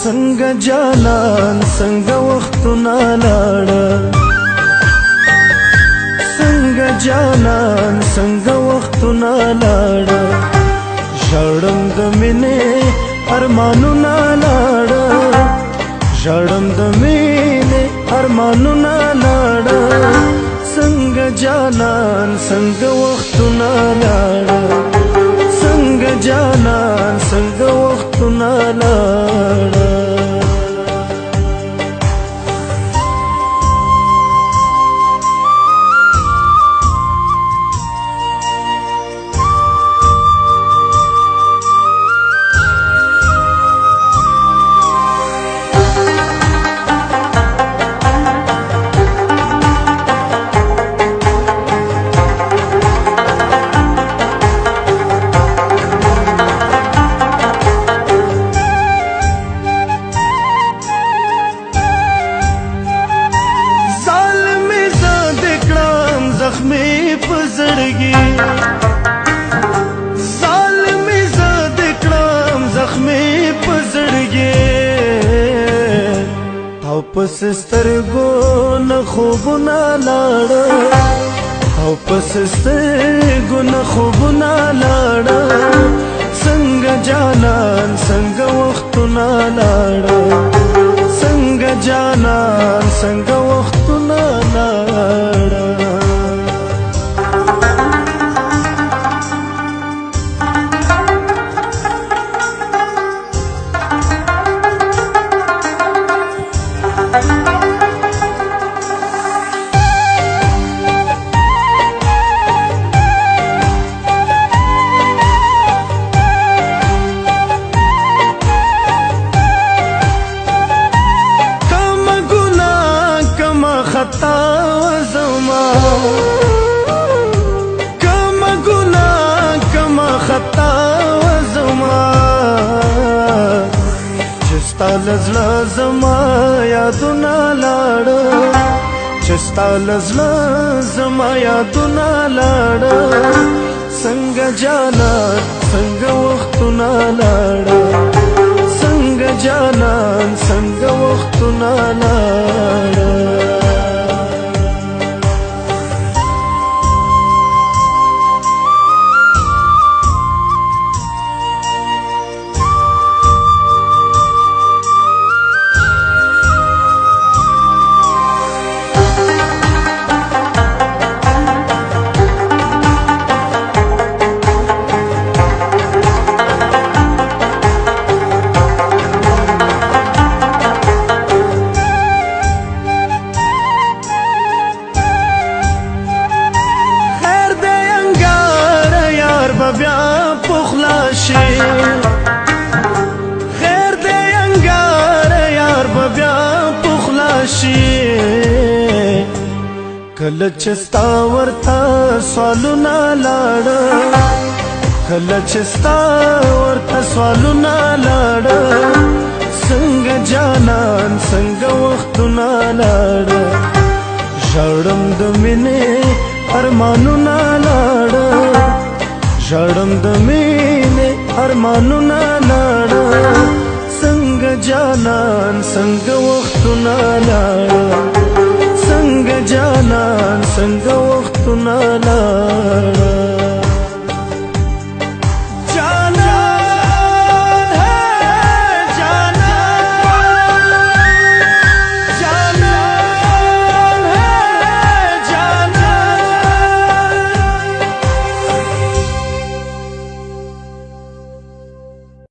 څنګه جانان څنګه وختونه لاړه څنګه جانان څنګه وختونه لاړه ژړم د مینې ارمانونه لاړه ژړم د مینې ارمانونه لاړه څنګه جانان څنګه وختونه لاړه څنګه جانان څنګه وختونه لاړه زخمی پزړګي ظالمي زاد کړم زخمی پزړګي او پس سترګو نه خوبونه لاړه او پس سترګو نه خوبونه لاړه څنګه جانان څنګه وختونه لاړه څنګه جانان څنګه وختونه لاړه خطا زما کم گناہ کم خطا زما چستا لزلا زما یادونه لاړه چستا لزلا زما یادونه لاړه څنګه جانان څنګه وختونه لاړه څنګه جانان څنګه وختونه لاړه بیا پخلا شي خیر دې انګار یار بیا پخلا شي کله چې ستا ورته سوالونه لاړه کله چې ستا ورته سوالونه لاړه څنګه جانان څنګه وختونه لاړه ژړم د مینې ارمانونه لاړه ژړم د مینې ارمانونه لاړه